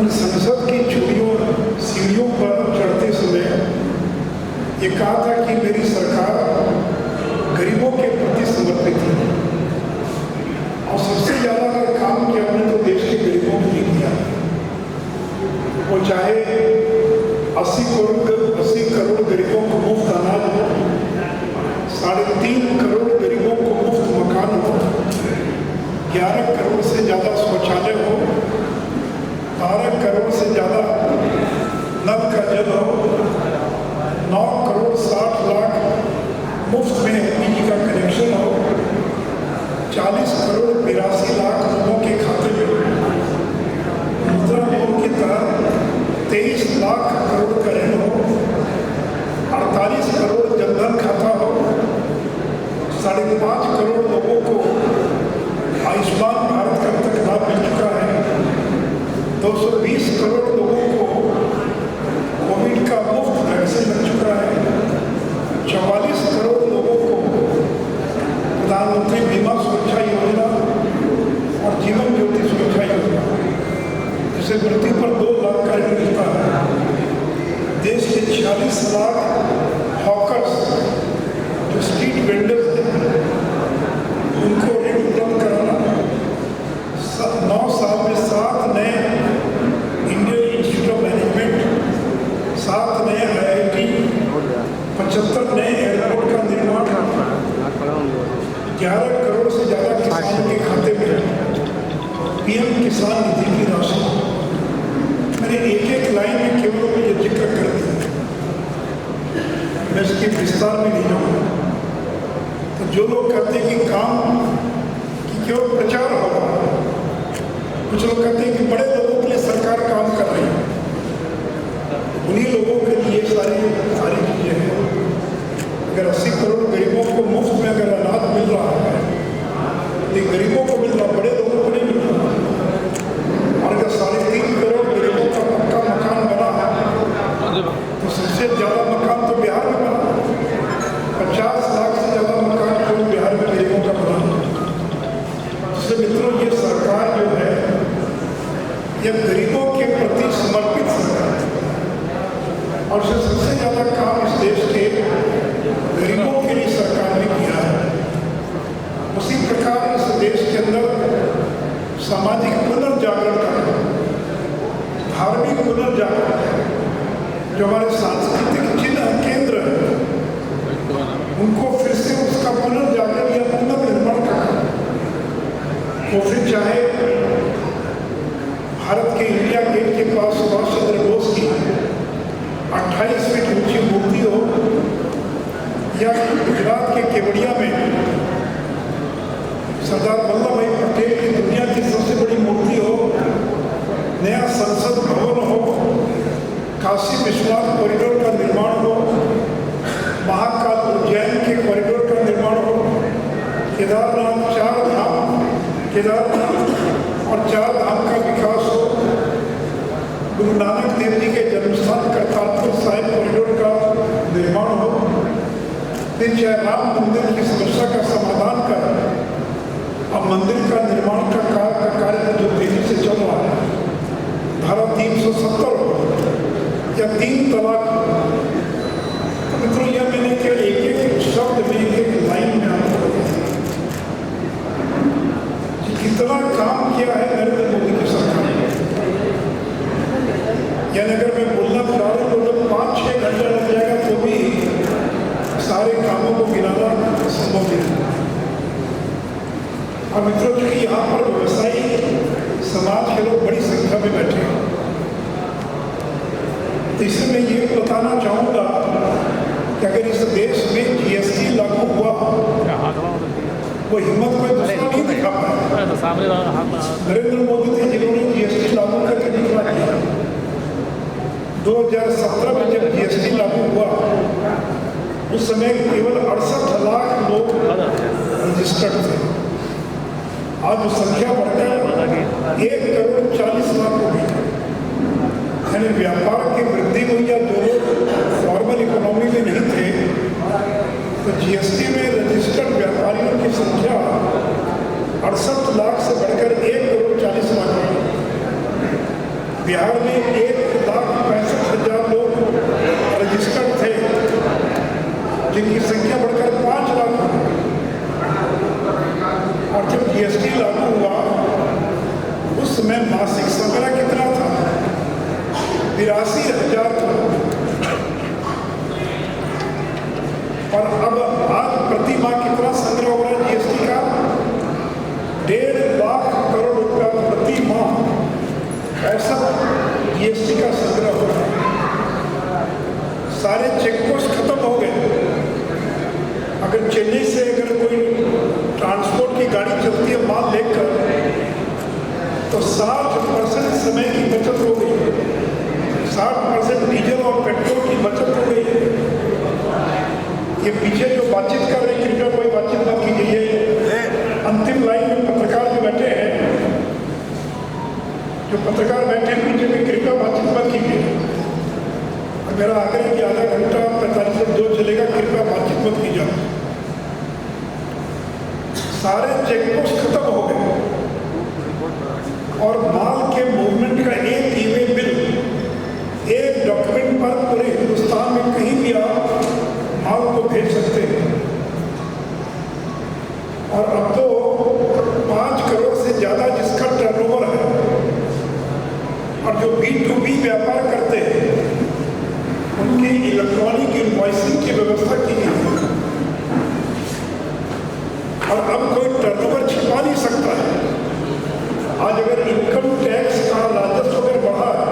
संसद की सीढ़ियों पर चढ़ते समय ये कहा था कि मेरी सरकार गरीबों के प्रति समर्पित है और सबसे ज़्यादा अगर काम किया हमने तो देश के गरीबों के लिए किया। वो चाहे 80 करोड़ गरीबों को मुफ्त अनाज हो, 3.5 करोड़ गरीबों को मुफ्त मकान हो, 11 करोड़ से ज़्यादा शौचालय हो, 12 करोड़ से ज़्यादा नल का जल हो, 9 करोड़ 60 लाख मुफ्त में एलपीजी का कनेक्शन हो, 40 करोड़ 82 लाख लोगों के खाते में मुद्रा लोन की तरह 23 लाख करोड़ का ऋण हो, 48 करोड़ जनधन खाता हो, 5.5 करोड़ लोगों को आयुष्मान भारत का तक लाभ मिल चुका है, 220 करोड़ लोगों को कोविड का मुफ्त वैक्सीन लग चुका है, 44 करोड़ लोगों को प्रधानमंत्री बीमा सुरक्षा योजना और जीवन ज्योति सुरक्षा योजना जिसे मृत्यु पर 2 लाख का ऋण मिलता है। देश के 46 लाख हॉकर्स जो स्ट्रीट वेंडर्स हैं उनको ऋण उपलब्ध कराना, 9 साल में 7 नए इंडियन इंस्टीट्यूट ऑफ मैनेजमेंट, 7 नए IIT, 75 नए एयरपोर्ट का निर्माण, 11 करोड़ से ज़्यादा किसानों के खाते में PM किसान निधि की राशि। मैंने एक लाइन में केवल ये जिक्र कर दिया, मैं इसके विस्तार में नहीं जाऊँगा। तो जो लोग कहते हैं कि काम की केवल प्रचार होगा, कुछ लोग कहते हैं कि बड़े लोगों के लिए सरकार काम कर रही है, उन्हीं लोगों के लिए सारी चीज़ें हैं। अगर 80 करोड़ गरीबों को मुफ्त में अगर अनाज मिल रहा है तो गरीबों को मिल रहा, बड़े लोगों को नहीं मिल रहा। और अगर 3.5 करोड़ गरीबों का पक्का मकान बना है तो सबसे ज़्यादा मकान तो बिहार में बना, 50 लाख से ज़्यादा मकान तो बिहार में गरीबों का बना। इसलिए मित्रों, ये सरकार जो है यह गरीबों के प्रति समर्पित सरकार है और इससे सबसे ज़्यादा काम इस देश के गरीबों के लिए सरकार ने किया है। उसी प्रकार इस देश के अंदर सामाजिक पुनर्जागरण का, धार्मिक पुनर्जागरण, जो हमारे सांस्कृतिक चिन्ह केंद्र है उनको फिर से उसका पुनर्जागरण या पुनर्निर्माण का, वो फिर चाहे भारत के इंडिया गेट के पास सुभाष चंद्र बोस की 28 फीट ऊंची मूर्ति हो, या गुजरात के केवड़िया में सरदार वल्लभ भाई पटेल की दुनिया की सबसे बड़ी मूर्ति हो, नया संसद भवन हो, काशी विश्वनाथ कॉरिडोर का निर्माण हो, महाकाल उज्जैन के कॉरिडोर का निर्माण हो, केदारनाथ और 4 धाम का विकास हो, गुरु नानक देव जी के जन्मस्थान करतारपुर साहिब कॉरिडोर का निर्माण हो, फिर चाहे राम मंदिर की समस्या का समाधान कर और मंदिर का निर्माण का कार्य जो तेजी से चल रहा है, धारा 370 या 3 तलाक। तो मित्रों, यह मैंने केवल एक शब्द में, एक लाइन में आपको कितना काम किया है नरेंद्र मोदी की सरकार ने। यानी अगर मैं बोलना चाहूँ तो 5-6 घंटा लग जाएगा तो भी सारे कामों को गिनाना संभव नहीं। और मित्रों, चूंकि यहाँ पर व्यवसायी समाज के लोग बड़ी संख्या में बैठे हैं, तो इसमें मैं ये बताना चाहूँगा कि अगर इस देश में GST लागू हुआ, वो हिम्मत कोई दूसरा नहीं दिखा पाया। नरेंद्र मोदी थे जिन्होंने GST लागू करके दिखा दिया। 2017 में जब GST लागू हुआ उस समय केवल 68 लाख लोग रजिस्टर्ड थे। आज वो संख्या बढ़कर 1 करोड़ 40 लाख हो गई। यानी व्यापार की वृद्धि हुई, या जो लोग फॉर्मल इकोनॉमी में नहीं थे तो GST में रजिस्टर्ड व्यापारियों की संख्या 68 लाख से बढ़कर 1 करोड़ 40 लाख हो गई। बिहार में 1,65,000 लोग रजिस्टर्ड थे, जिनकी संख्या बढ़कर 5 लाख हो गई। और जब जीएसटी लागू हुआ उस समय मासिक संग्रह कितना था? 82,000 था। और अब आज प्रति माह कितना संग्रह हो रहा है जीएसटी का? 1.5 लाख करोड़ रुपया प्रति माह ऐसा जीएसटी का संग्रह हो रहा है। सारे चेकपोस्ट खत्म हो गए। अगर चेन्नई से अगर कोई ट्रांसपोर्ट की गाड़ी चलती है माल लेकर, तो 60% समय की बचत हो गई, 60% डीजल और पेट्रोल की बचत हो गई। ये पीछे जो बातचीत कर रहे हैं, कृपया कोई बातचीत न कीजिए। अंतिम लाइन में पत्रकार जो बैठे हैं, जो पत्रकार बैठे हैं पीछे में, कृपया बातचीत मत कीजिए। और मेरा आग्रह है कि आधा घंटा 45 से 2 चलेगा, कृपया बातचीत मत कीजिए। सारे चेकपोस्ट खत्म हो गए और माल के मूवमेंट का एक ई-वे बिल, एक डॉक्यूमेंट पर पूरे हिंदुस्तान में कहीं भी आप माल को भेज सकते हैं। और अब तो 5 करोड़ से ज़्यादा जिसका टर्नओवर है और जो B2B व्यापार करते हैं, उनकी इलेक्ट्रॉनिक इनवॉइसिंग की व्यवस्था की गई है। और अब कोई टर्नओवर छिपा नहीं सकता है। आज अगर इनकम टैक्स का राजस्व अगर बढ़ा है,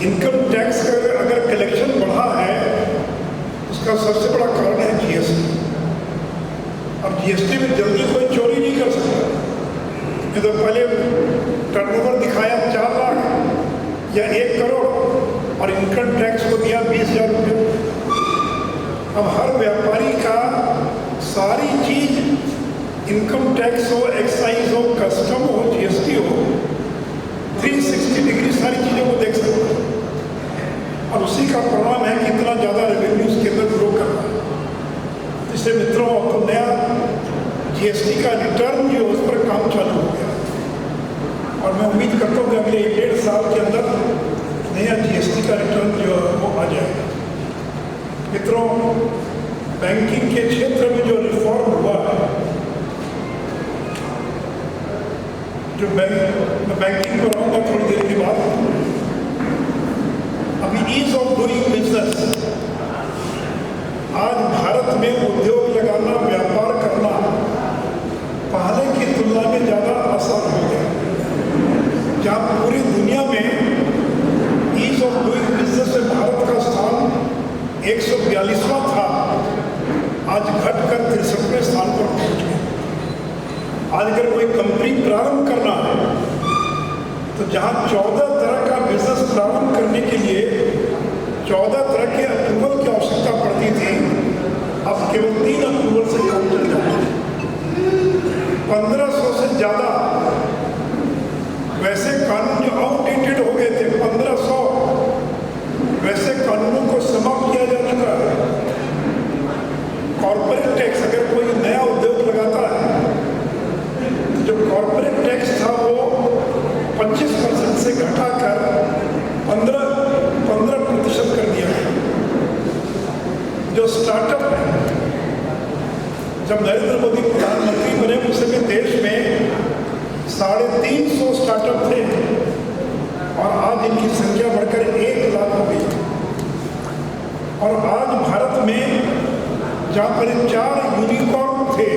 इनकम टैक्स का अगर कलेक्शन बढ़ा है, उसका सबसे बड़ा कारण है जीएसटी। अब जीएसटी में जल्दी कोई चोरी नहीं कर सकता। ये तो पहले टर्नओवर दिखाया 4 लाख या 1 करोड़ और इनकम टैक्स को दिया 20,000 रुपये। अब हर व्यापारी का सारी चीज, इनकम टैक्स हो, एक्साइज हो, कस्टम हो, जीएसटी हो, 360 डिग्री सारी चीज़ों को देख सकते हैं। और उसी का परिणाम है कि इतना ज़्यादा रेवेन्यू उसके अंदर ग्रो कर रहा है। इसलिए मित्रों, अब तो नया जीएसटी का रिटर्न जो उस पर काम चालू हो गया और मैं उम्मीद करता हूँ कि अगले 1.5 साल के अंदर नया जीएसटी का रिटर्न जो है वो आ जाएगा। मित्रों, बैंकिंग के क्षेत्र में जो रिफॉर्म हुआ है, जो मैं बैंकिंग को रहूँगा थोड़ी देर के बाद। अभी ईज ऑफ डूइंग बिजनेस, आज भारत में उद्योग लगाना, व्यापार करना पहले की तुलना में ज़्यादा आसान हो गया। जहाँ पूरी दुनिया में ईज ऑफ डूइंग बिजनेस में भारत का स्थान 142वां था, आज घटकर 63वें स्थान पर पहुंच गए। आज अगर कोई कंपनी प्रारंभ करना है, तो जहां 14 तरह का बिजनेस प्रारंभ करने के लिए 14 तरह के अप्रूवल की आवश्यकता पड़ती थी, अब केवल 3 अप्रूवल से काम चल जाता है। 1500 से ज़्यादा वैसे कानून जो आउटडेटेड हो गए थे, 1500 वैसे कानूनों को समाप्त किया जा चुका है। कॉर्पोरेट टैक्स, अगर कोई नया उद्योग लगाता है, जो कॉर्पोरेट टैक्स था वो 25% से घटाकर 15% कर दिया गया। जो स्टार्टअप है, जब नरेंद्र मोदी प्रधानमंत्री बने उस समय देश में 350 स्टार्टअप थे और आज इनकी संख्या बढ़कर 1 लाख हो गई। और आज भारत में जहाँ पर 4 यूनिकॉर्न थे,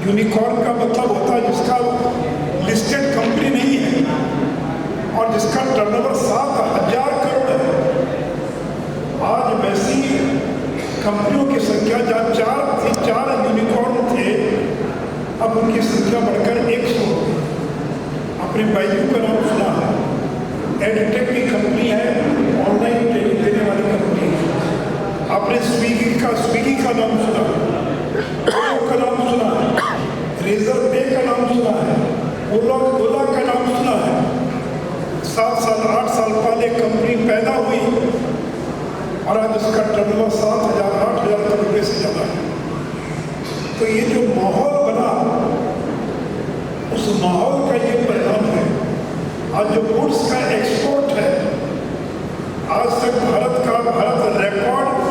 यूनिकॉर्न का मतलब होता है जिसका लिस्टेड कंपनी नहीं है और जिसका टर्नओवर 7,000 करोड़ है। आज वैसी कंपनियों की संख्या जहाँ 4 यूनिकॉर्न थे, अब उनकी संख्या बढ़कर 100। अपने बाइजू का नाम सुना है, एडटेक की कंपनी है, ऑनलाइन ट्रेनिंग देने वाली कंपनी है। आपने स्विगी का नाम सुना, का नाम सुना है, रेजर पे का नाम सुना है, ओला का नाम सुना है। 7 साल 8 साल पहले कंपनी पैदा हुई और आज उसका टर्नओवर 7,000 8,000 करोड़ रुपये से ज़्यादा है। तो ये जो माहौल बना, उस माहौल का ये परिणाम है। आज जो गुड्स का एक्सपोर्ट है, आज तक भारत रिकॉर्ड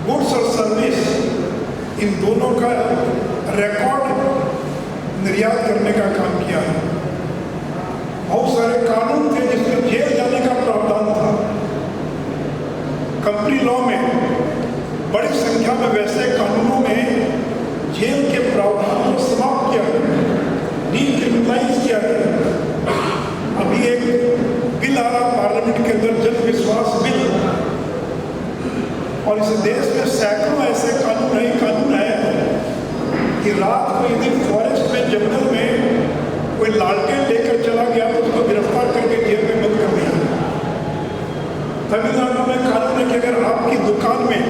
गुड्स और सर्विस इन दोनों का रिकॉर्ड निर्यात करने का काम किया है। बहुत सारे कानून थे जिसमें जेल जाने का प्रावधान था। कंपनी लॉ में बड़ी संख्या में वैसे कानूनों में जेल के प्रावधान को समाप्त किया गया, डीक्रिमिनलाइज किया गया। अभी एक बिल आ रहा पार्लियामेंट के अंदर, जन विश्वास बिल, और इस देश में सैकड़ों ऐसे कानून है कि रात को यदि फॉरेस्ट में, जंगल में कोई लालटेन लेकर चला गया तो उसको गिरफ्तार करके जेल में बंद कर दिया। तमिलनाडु में कानून है कि अगर आपकी दुकान में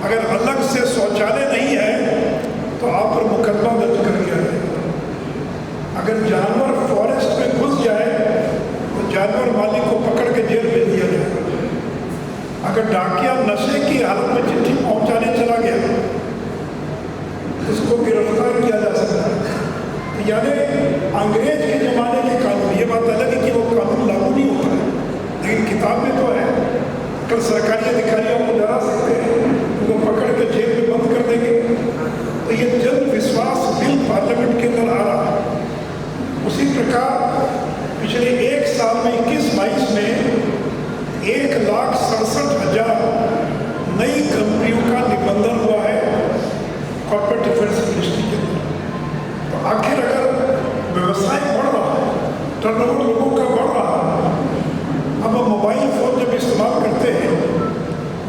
अगर अलग से शौचालय नहीं है तो आप पर मुकदमा दर्ज कर दिया जाए। अगर जानवर फॉरेस्ट में घुस जाए तो जानवर मालिक को पकड़ के जेल भेज दिया जाए। अगर डाकिया नशे की हालत में चिट्ठी पहुंचाने चला गया तो उसको गिरफ्तार किया जा सकता है। तो यानी अंग्रेज के जमाने के कानून, ये बात अलग है कि वो कानून लागू नहीं होता है, लेकिन किताब में तो है। कल सरकारी अधिकारी आपको डरा सकते हैं, उनको पकड़ के जेल में बंद कर देंगे। तो ये जन विश्वास बिल पार्लियामेंट के अंदर आ रहा है। उसी प्रकार पिछले एक साल में 21-22 में 1,67,000 नई कंपनियों का निबंधन हुआ है कॉर्पोरेट डिफेंस मिनिस्ट्री के अंदर। तो आखिर अगर व्यवसाय बढ़ रहा है, टर्नओवर लोगों का बढ़ रहा है, अब हम मोबाइल फ़ोन जब इस्तेमाल करते हैं,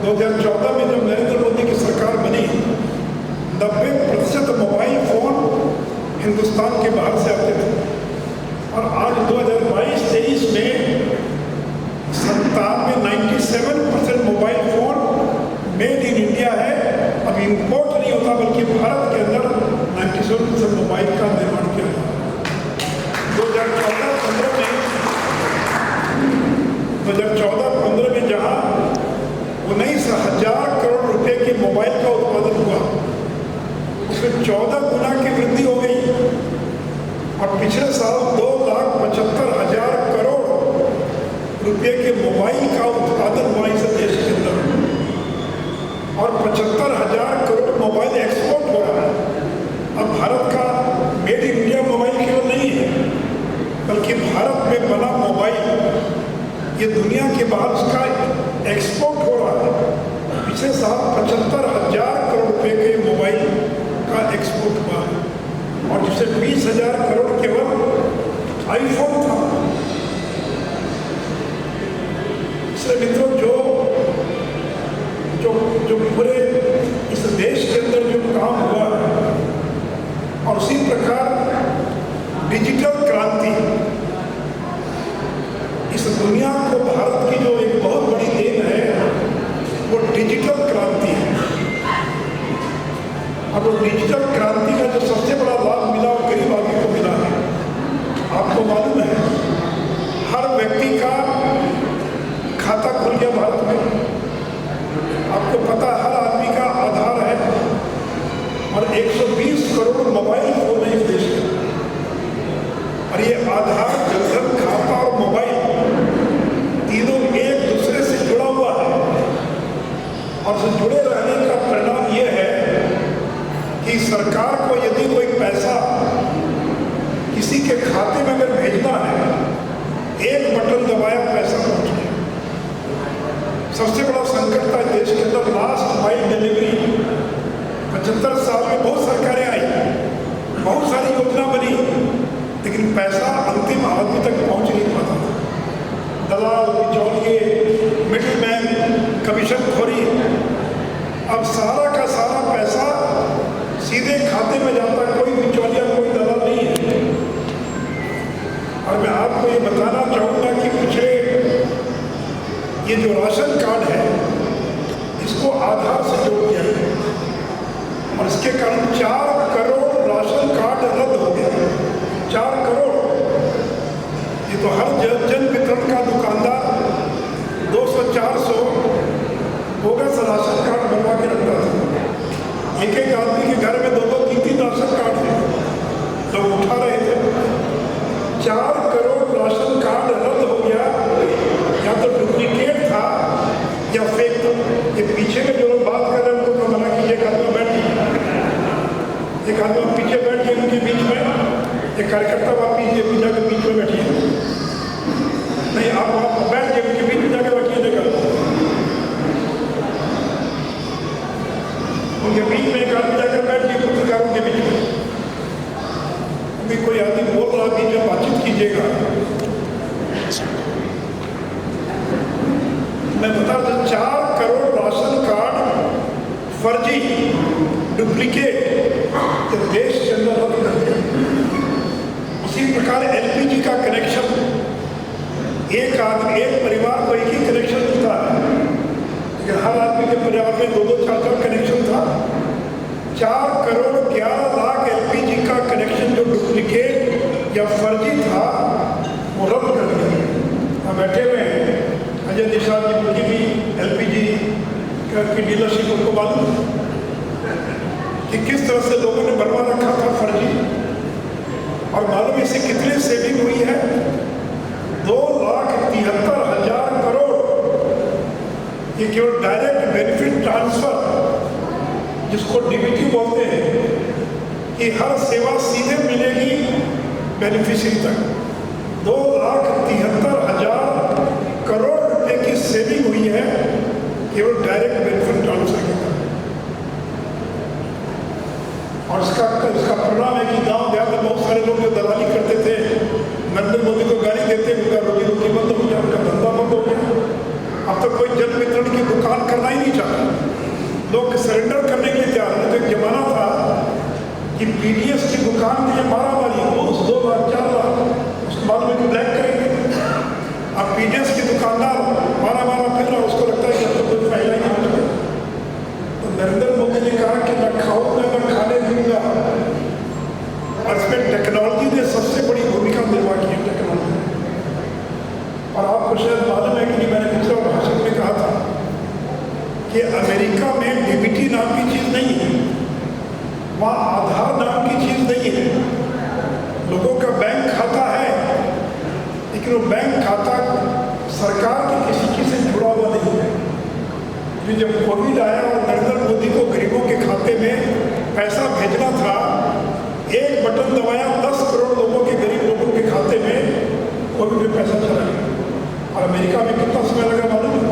2014 में जब नरेंद्र मोदी की सरकार बनी, 90% मोबाइल फ़ोन हिंदुस्तान के बाहर से आते थे, और आज 2022-23 में 97% mobile phone made in India है। अब इंपोर्ट नहीं होता, बल्कि भारत के अंदर 97% मोबाइल का निर्माण किया गया। 2014-15 में जहाँ 19,000 करोड़ रुपए के मोबाइल का उत्पादन हुआ, उसमें 14 गुना की वृद्धि हो गई। और पिछले साल 2,75,000 करोड़ रुपए के मोबाइल का उत्पादन हुआ इस देश के अंदर, और 75,000 करोड़ मोबाइल एक्सपोर्ट हो रहा है। अब भारत का मेड इन इंडिया मोबाइल केवल नहीं है, बल्कि भारत में बना मोबाइल ये दुनिया के बाहर उसका एक्सपोर्ट हो रहा है। पिछले साल 75,000 करोड़ रुपए के मोबाइल का एक्सपोर्ट हुआ है, और जिससे 20,000 करोड़ केवल आईफोन था। इसलिए मित्रों, जो पूरे इस देश के अंदर जो काम हुआ है, और उसी प्रकार डिजिटल क्रांति, इस दुनिया को भारत की जो एक बहुत बड़ी देन है वो डिजिटल क्रांति है। और वो डिजिटल क्रांति का जो सबसे बड़ा लाभ मिला वो गरीब आदमी को मिला है। आपको मालूम है, हर व्यक्ति का खाता खुल गया भारत में। आपको पता है, हर आदमी का आधार है, और 120 करोड़ मोबाइल फोन है इस देश में। और ये आधार, जनधन खाता और मोबाइल तीनों एक दूसरे से जुड़ा हुआ है, और से जुड़े रहने का परिणाम ये है कि सरकार को यदि कोई पैसा किसी के खाते में अगर भेजना है, एक बटन दबाया पैसा पहुंच गया। सबसे बड़ा संकट था देश के अंदर लास्ट माइल डिलीवरी। 75 साल में बहुत सरकारें आई, बहुत सारी योजना बनी, लेकिन पैसा अंतिम आदमी तक पहुंच नहीं पाता था। दलाल, बिचौलिए, मिडिलमैन, कमीशनखोरी, अब सारा का सारा पैसा सीधे खाते में जाता है, कोई बिचौलिया, कोई दलाल नहीं है। और मैं आपको ये बताना चाहूँगा कि पिछले ये जो राशन कार्ड है, इसको आधार से जोड़ दिया गया, और इसके कारण 4 करोड़ राशन कार्ड रद्द हो गया। 4 करोड़। ये तो हर जन वितरण का दुकानदार 200-400 बोगस राशन कार्ड बनवा के रखता था। एक आदमी के घर में 2-2, 3-3 राशन कार्ड थे, लोग उठा रहे थे। 4 एक कार्यकर्ता आप पीछे पूजा के बीच में बैठिए, नहीं आप वहाँ बैठ के उनके बीच में जाकर बैठिए, देखा उनके बीच में एक आदमी जाकर बैठ के पत्रकारों के बीच में, अभी कोई आदमी बोल रहा बीच में बातचीत कीजिएगा। मैं बता रहा था 4 करोड़ राशन कार्ड फर्जी डुप्लीकेट देश के अंदर रद्द कर दिया। उसी प्रकार एलपीजी का कनेक्शन, एक परिवार को एक ही कनेक्शन मिलता है, लेकिन हर आदमी के परिवार में 2-2, 4-4 कनेक्शन था। 4 करोड़ 11 लाख एलपीजी का कनेक्शन जो डुप्लीकेट या फर्जी था वो रद्द कर दिया। हम बैठे हुए हैं, अजय निषाद जी, उनकी भी एलपीजी की डीलरशिप उनको मालूम कि किस तरह से लोगों ने बनवा रखा था फर्जी, और मालूम इससे कितने सेविंग हुई है? 2,73,000 करोड़। ये केवल डायरेक्ट बेनिफिट ट्रांसफर जिसको डीबीटी बोलते हैं, कि हर सेवा सीधे मिलेगी बेनिफिशियरी तक। 2,73,000 करोड़ रुपए की सेविंग हुई है केवल डायरेक्ट बेनिफिट ट्रांसफर के कारण। और इसका परिणाम है कि गांव देहात में बहुत सारे लोग जो दलाली करते थे, नरेंद्र मोदी को गाली देते, उनका रोजी रोटी बंद हो गया, उनका धंधा बंद हो गया। अब तक कोई जन वितरण की दुकान करना ही नहीं चाहता, लोग सरेंडर करने के लिए तैयार हैं। तो एक जमाना था कि पीडीएस की दुकान के लिए मारामारी हो, 2 लाख 4 लाख, उसके बाद में ब्लैक करेंगे। अब पीडीएस की दुकानदार मारा फिर रहा, उसको लगता है कि अब तो कोई फायदा ही नहीं बच गया। तो नरेंद्र मोदी ने कहा कि न खाओ मैं खाने दूंगा, और इसमें टेक्नोलॉजी ने सबसे बड़ी भूमिका निर्वाह की है। टेक्नोलॉजी, और आपको शायद मालूम है कि नहीं, मैंने पिछले भाषण में कहा था कि अमेरिका में डीबीटी नाम की चीज़ नहीं है, वहाँ आधार नाम की चीज़ नहीं है। लोगों का बैंक खाता है, लेकिन वो बैंक खाता सरकार के किसी चीज़ से जुड़ा हुआ नहीं है। कि जब कोविड आया और नरेंद्र मोदी को गरीबों के खाते में पैसा भेजना था, एक बटन दबाया, 10 करोड़ लोगों के, गरीब लोगों के खाते में कोविड में पैसा चला गया। और अमेरिका में कितना समय लगा मालूम है?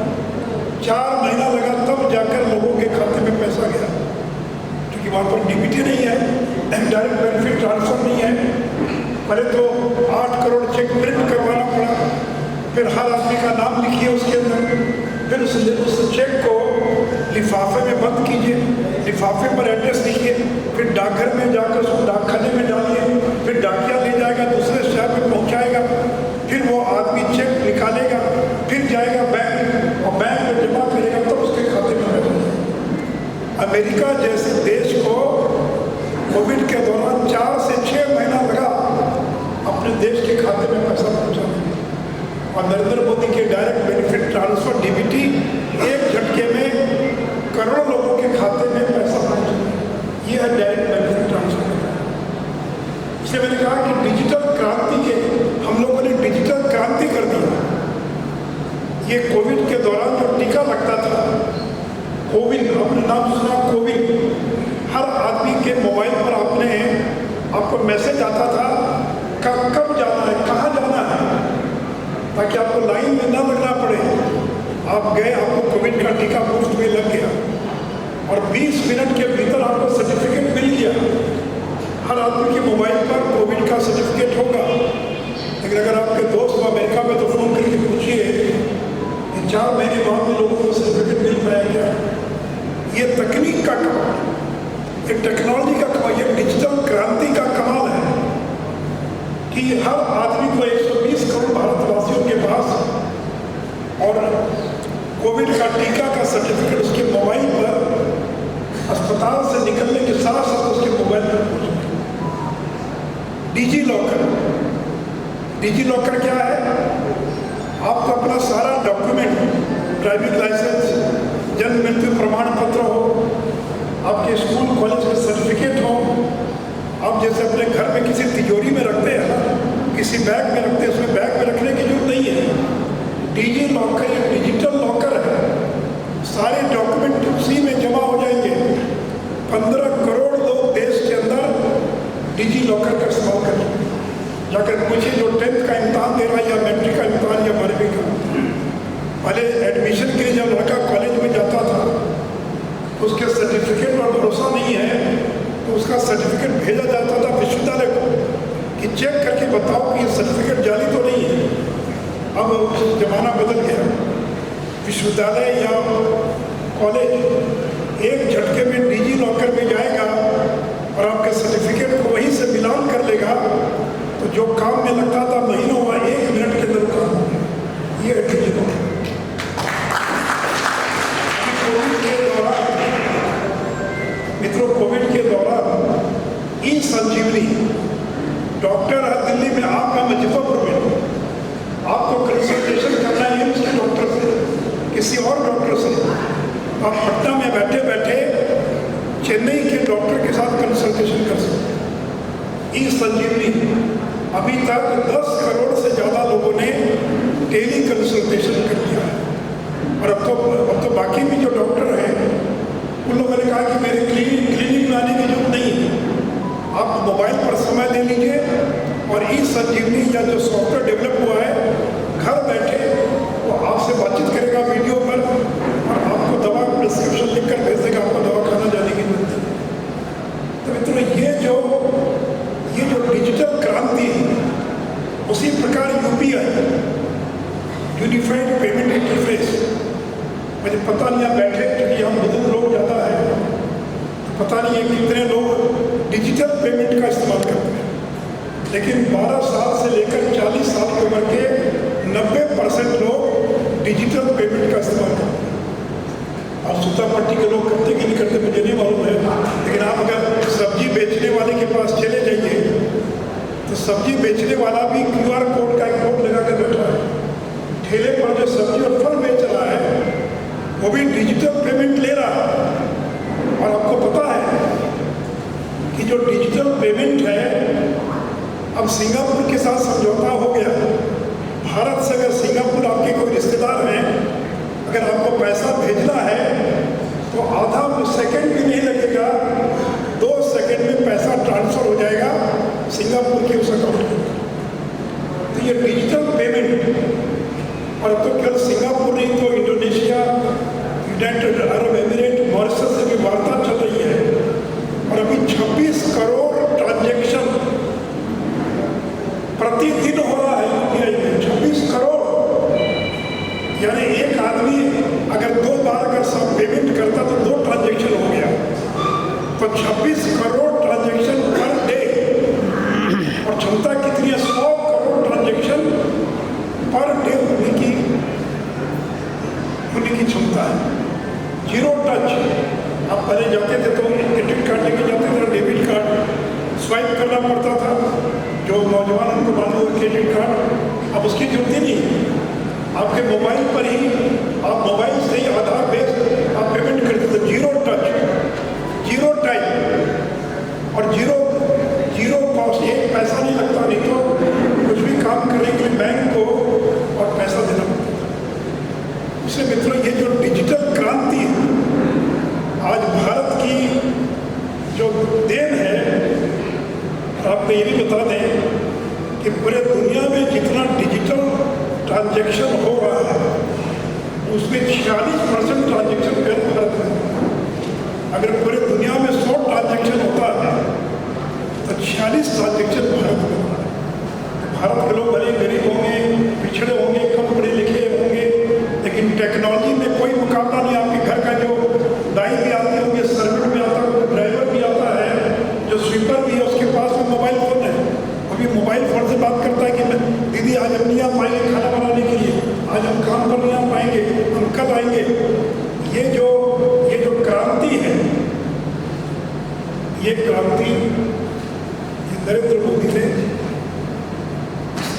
4 महीना लगा, तब जाकर लोगों के खाते में पैसा गया, क्योंकि वहाँ पर डीबीटी नहीं है, डायरेक्ट बेनिफिट ट्रांसफर नहीं है। पहले तो 8 करोड़ चेक प्रिंट करवाना पड़ा, फिर हर आदमी का नाम लिखिए उसके अंदर, फिर उस चेक को लिफाफे में बंद कीजिए, लिफाफे पर एड्रेस लिखिए, फिर डाकघर में जाकर उसको डाकखाने में डालिए, फिर डाकिया ले जाएगा, दूसरे शहर में पहुंचाएगा, फिर वो आदमी चेक निकालेगा, फिर जाएगा बैंक और बैंक में जमा करेगा, तब उसके खाते में बैठेगा। अमेरिका जैसे देश को कोविड के दौरान 4 से 6 महीना लगा अपने देश के खाते में पैसा पहुंचाने, और नरेंद्र मोदी के डायरेक्ट बेनिफिट ट्रांसफर डीबीटी एक झटके में करोड़ों लोगों के खाते में पैसा पहुंचा। ये है डायरेक्ट बेनिफिट ट्रांसफर। इसलिए मैंने कहा कि डिजिटल क्रांति के, हम लोगों ने डिजिटल क्रांति कर दी। ये कोविड के दौरान जो टीका लगता था, कोविन, आपने नाम सुना कोविन, हर आदमी के मोबाइल पर आपको मैसेज आता था कब जाना है, कहाँ जाना है, ताकि आपको लाइन में ना लगना पड़े। आप गए, आपको कोविड का टीका मुफ्त में लग गया, और 20 मिनट के भीतर आपको सर्टिफिकेट मिल गया। हर आदमी के मोबाइल पर कोविड का सर्टिफिकेट होगा। लेकिन अगर आपके दोस्त अमेरिका में, तो फ़ोन करके पूछिए कि 4 महीने बाद में लोगों को सर्टिफिकेट मिल पाया क्या? ये तकनीक का कमाल, ये टेक्नोलॉजी का कमाल, ये डिजिटल क्रांति का कमाल है कि हर आदमी को 120 करोड़ भारतवासियों के पास और कोविड का टीका का सर्टिफिकेट उसके मोबाइल पर अस्पताल से निकलने के साथ साथ उसके मोबाइल पर पहुंच गया। डिजी लॉकर क्या है? आपका अपना सारा डॉक्यूमेंट, ड्राइविंग लाइसेंस, जन्म मृत्यु प्रमाण पत्र हो, आपके स्कूल कॉलेज के सर्टिफिकेट हो, आप जैसे अपने घर में किसी तिजोरी में रखते हैं ना, किसी बैग में रखते हैं, उसमें बैग में रखने की जरूरत नहीं है। डिजी लॉकर या डिजिटल लॉकर है, सारे डॉक्यूमेंट उसी में जमा हो जाएंगे। 15 करोड़ लोग देश के अंदर डिजी लॉकर का इस्तेमाल कर रहे हैं। जाकर पूछिए जो 10th का इम्तहान दे रहा है या मैट्रिक का इम्तहान या 12वीं का। पहले एडमिशन के लिए जब लड़का कॉलेज में जाता था उसके सर्टिफिकेट पर भरोसा नहीं है तो उसका सर्टिफिकेट भेजा जाता था विश्वविद्यालय को कि चेक करके बताओ कि ये सर्टिफिकेट जाली तो नहीं है। अब ज़माना बदल गया, विश्वविद्यालय या कॉलेज एक झटके में डिजी लॉकर में जाएगा और आपके सर्टिफिकेट को वहीं से मिलान कर लेगा। तो जो काम में लगता था महीनों में 1 मिनट के अंदर काम हो गया। ये है डिजी लॉकर। मित्रों, कोविड के दौरान ई संजीवनी डॉक्टर है दिल्ली में, आपका मुजफ्फरपुर में, आपको कंसल्टेशन करना है एम्स के डॉक्टर से, किसी और डॉक्टर से, आप पटना में बैठे बैठे चेन्नई के डॉक्टर के साथ कंसल्टेशन कर सकते हैं। ई संजीवनी अभी तक 10 करोड़ से ज़्यादा लोगों ने टेली कंसल्टेशन कर लिया है। और अब तो बाकी भी जो डॉक्टर हैं उन लोगों ने कहा कि मेरे क्लिनिक में आने की जरूरत नहीं है, आप मोबाइल पर समय दे लीजिए और ई संजीवनी या जो सॉफ्टवेयर डेवलप हुआ है घर बैठे वो आपसे बातचीत करेगा वीडियो पर और आपको दवा प्रिस्क्रिप्शन लिखकर भेज देगा, आपको दवा खाना जाने की जरूरत नहीं। तो मित्रों, ये जो डिजिटल क्रांति है उसी प्रकार UPI यूनिफाइड पेमेंट इंटरफेस, मुझे पता नहीं आप बैठे क्योंकि हम बुजुर्ग लोग ज़्यादा है तो पता नहीं है कितने लोग डिजिटल पेमेंट का इस्तेमाल करते हैं, लेकिन 12 साल से लेकर 40 साल की उम्र के 90% लोग डिजिटल पेमेंट का इस्तेमाल करते हैं। और सूतापट्टी के लोग करते कि नहीं करते मुझे नहीं मालूम है, लेकिन आप अगर सब्जी बेचने वाले के पास चले जाइए तो सब्जी बेचने वाला भी QR कोड का एक कोड लगा कर बैठा है। ठेले पर जो सब्जी और फल बेच रहा है वो भी डिजिटल पेमेंट ले रहा है। और आपको पता है कि जो डिजिटल पेमेंट है अब सिंगापुर के साथ समझौता हो गया। भारत से अगर सिंगापुर आपके कोई रिश्तेदार हैं, अगर आपको पैसा भेजना है तो आधा सेकंड भी नहीं लगेगा, 2 सेकंड में पैसा ट्रांसफर हो जाएगा सिंगापुर के उस अकाउंट में। तो ये डिजिटल पेमेंट, और अब तो केवल सिंगापुर नहीं तो Indonesia, United Arab emirate, Mauritius से भी वार्ता चल रही है। और अभी 26 करोड़ ट्रांजैक्शन प्रतिदिन हो रहा है UPI में। 26 करोड़, यानी एक आदमी अगर 2 बार अगर सब पेमेंट करता तो 2 ट्रांजैक्शन हो गया। तो 26 करोड़ ट्रांजैक्शन पर डे, और क्षमता कितनी है? 100 करोड़ ट्रांजैक्शन पर डे होने की क्षमता है। Zero touch. आप पहले जाते थे तो क्रेडिट कार्ड लेके जाते थे, डेबिट कार्ड स्वाइप करना पड़ता था, जो नौजवान उनको मालूम है क्रेडिट कार्ड, अब उसकी जरूरत ही नहीं। आपके मोबाइल पर ही, आप मोबाइल से ही आधार बेस आप पेमेंट करते थे। जीरो टच, जीरो टाइम और जीरो कॉस्ट, एक पैसा नहीं लगता। नहीं तो कुछ भी काम करने के लिए बैंक को और पैसा देना पड़ता। इसलिए मित्रों, ये जो डिजिटल क्रांति है आज भारत की जो देन है, आपको ये भी बता दें कि पूरे दुनिया में जितना डिजिटल ट्रांजैक्शन हो रहा है उसमें 46% ट्रांजैक्शन भारत में। अगर पूरे दुनिया में 100 ट्रांजैक्शन होता है तो 46 ट्रांजैक्शन भारत में हो रहा है। भारत के लोग भले गरीब होंगे, पिछड़े होंगे, कम पढ़े लिखे होंगे, लेकिन टेक्नोलॉजी में कोई मुकाबला नहीं। आपके घर का जो दाई भी आते होंगे, सर्वेंट भी आता है, ड्राइवर भी आता है, जो स्वीपर भी है उसके पास में मोबाइल फ़ोन है, अभी मोबाइल फ़ोन से बात करता है कि दीदी आज हम नहीं आ पाएंगे खाना बनाने के लिए, आज हम काम पर नहीं आ पाएंगे, हम कल आएंगे। ये जो क्रांति है, ये क्रांति नरेंद्र मोदी ने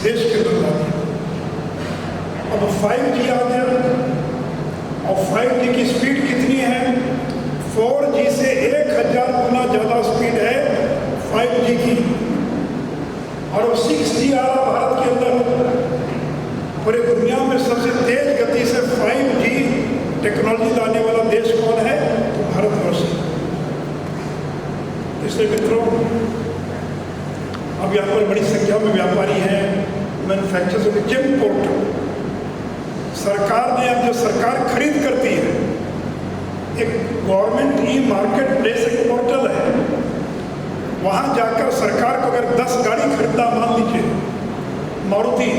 देश के अंदर ला दिया। अब 5G आ गया और 5G की स्पीड कितनी है? 4G से 1000 गुना ज़्यादा स्पीड है 5G की। और 6G आ रहा भारत के अंदर। पूरे दुनिया में सबसे तेज गति से 5G टेक्नोलॉजी लाने वाला देश कौन है? तो भारतवर्ष। इसलिए मित्रों, अब अब यहाँ पर बड़ी संख्या में व्यापारी हैं, मैन्युफैक्चरर्स। जिम पोर्टल सरकार ने, अब जो सरकार खरीद करती है, एक गवर्नमेंट ई मार्केट प्लेस एक पोर्टल है, वहाँ जाकर सरकार को अगर 10 गाड़ी खरीदना, मान लीजिए मारुति,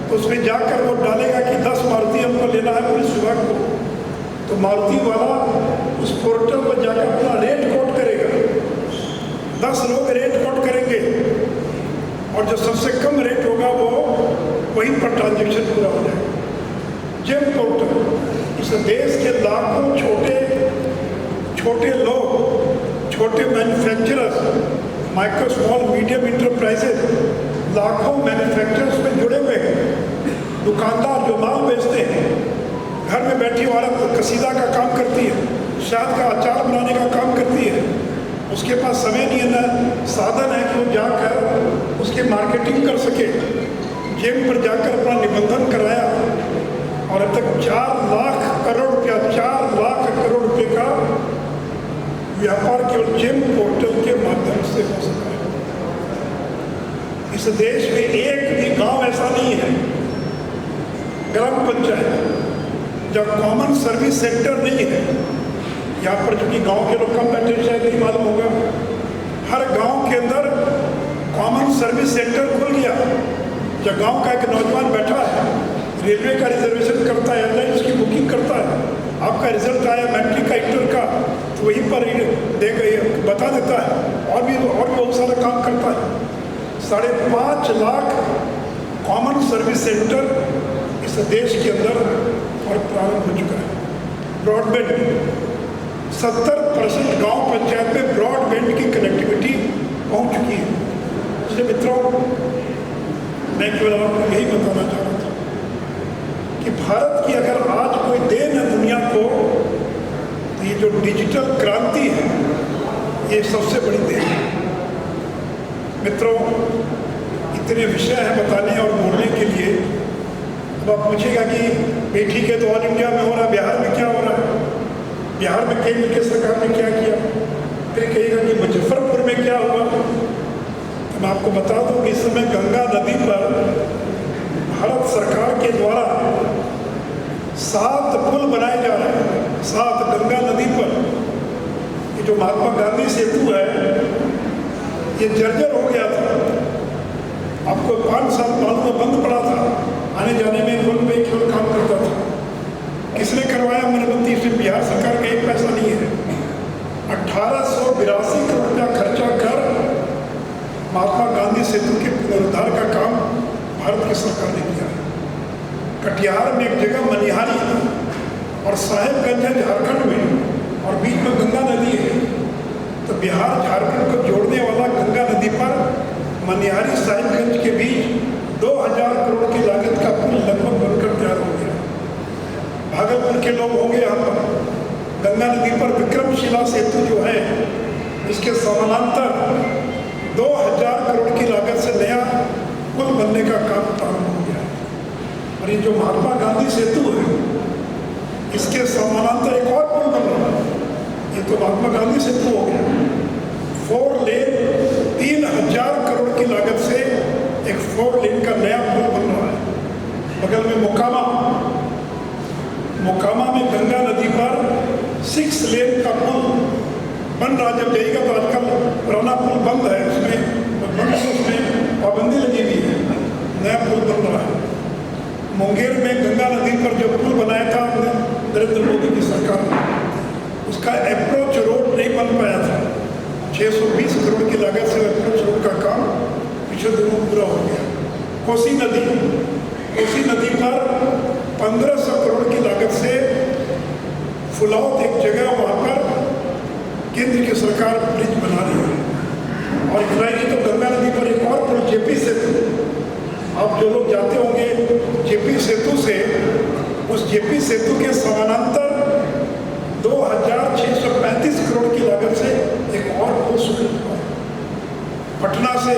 तो उसमें जाकर वो डालेगा कि 10 मारुति हमको लेना है पुलिस विभाग को, तो मारुति वाला उस पोर्टल पर जाकर अपना रेट कोट करेगा। 10 लोग रेट कोट करेंगे और जो सबसे कम रेट होगा वो वहीं पर ट्रांजेक्शन पूरा हो जाएगा। जेम पोर्टल इस देश के लाखों छोटे लोग, छोटे manufacturers, micro small medium enterprises, लाखों मैन्युफैक्चरर्स में जुड़े हुए हैं। दुकानदार जो माल बेचते हैं, घर में बैठी औरत कसीदा का काम करती है, शहद का अचार बनाने का काम करती है, उसके पास समय नहीं है, ना साधन है कि वो जाकर उसकी मार्केटिंग कर सके। जेम पर जाकर अपना निबंधन कराया और अब तक 4 लाख करोड़ रुपया, 4 लाख करोड़ रुपये का व्यापार केवल जेम पोर्टल के माध्यम से हो सका है। इस देश में एक भी गांव ऐसा नहीं है, ग्राम पंचायत, जब कॉमन सर्विस सेंटर नहीं है। यहाँ पर चूंकि गांव के लोग कम बैठे, शायद नहीं मालूम होगा, हर गांव के अंदर कॉमन सर्विस सेंटर खुल गया। जब गांव का एक नौजवान बैठा है, रेलवे का रिजर्वेशन करता है, एयरलाइन उसकी बुकिंग करता है, आपका रिजल्ट आया मैट्रिक का, इंटर का, तो वहीं पर बता देता है, और भी बहुत सारा काम करता है। 5.5 लाख कॉमन सर्विस सेंटर इस देश के अंदर और प्रारंभ हो चुका है। ब्रॉडबैंड 70% गांव पंचायत में ब्रॉडबैंड की कनेक्टिविटी पहुंच चुकी है। इसलिए मित्रों, मैं केवल आपको यही बताना चाह रहा था कि भारत की अगर आज कोई देन है दुनिया को, तो ये जो डिजिटल क्रांति है, ये सबसे बड़ी देन है। मित्रों, इतने विषय हैं बताने और बोलने के लिए। अब आप पूछेगा कि बेटी के तो ऑल इंडिया में हो रहा है, बिहार में क्या हो रहा है, बिहार में केंद्र की सरकार ने क्या किया, फिर कहेगा कि मुजफ्फरपुर में क्या हुआ। तो मैं आपको बता दूं कि इस समय गंगा नदी पर भारत सरकार के द्वारा 7 पुल बनाए जा रहे हैं। 7 गंगा नदी पर। ये जो महात्मा गांधी सेतु है, ये जर्जर हो गया था, आपको 5 साल मालूम बंद पड़ा था, आने जाने में पुल में केवल काम करता था। किसने करवाया मरम्मती? इसमें बिहार सरकार का एक पैसा नहीं है। 1882 करोड़ रुपया खर्चा कर महात्मा गांधी सेतु के पुनरुद्धार का काम भारत की सरकार ने किया है। कटिहार में एक जगह मनिहारी और साहेबगंज है झारखंड में, और बीच में गंगा नदी है, तो बिहार झारखंड को जोड़ने वाला गंगा नदी पर मनिहारी साहिबगंज के बीच 2000 करोड़ की लागत का पुल लगभग बनकर तैयार हो गया। भागलपुर के लोग होंगे यहाँ पर, गंगा नदी पर विक्रमशिला सेतु जो है, इसके समानांतर 2000 करोड़ की लागत से नया पुल बनने का काम प्रारंभ हो गया। और ये जो महात्मा गांधी सेतु है, इसके समानांतर एक और पुल बन रहा है। ये तो महात्मा गांधी सेतु हो गया। 4 लेन 3000 करोड़ की लागत से एक 4 लेन का नया पुल बन रहा है। बगल में मोकामा में गंगा नदी पर 6 लेन का पुल बन रहा। जब जाएगा तो आजकल पुराना पुल बंद है, उसमें पाबंदी लगी हुई है, नया पुल बन रहा है। मुंगेर में गंगा नदी पर जो पुल बनाया था नरेंद्र मोदी की सरकार ने, उसका अप्रोच रोड नहीं बन पाया था। 620 करोड़ की लागत से अप्रोच रोड का काम पिछले दिनों पूरा हो गया। कोसी नदी पर 1500 करोड़ की लागत से फुलौत एक जगह, वहाँ पर केंद्र की सरकार ब्रिज बना रही है। और इतना ही तो गंगा नदी पर एक और पुल जेपी सेतु, आप जो लोग जाते होंगे जेपी सेतु से, उस जेपी सेतु के समानांतर 2635 करोड़ की लागत से एक और पुल शुरू हुआ। पटना से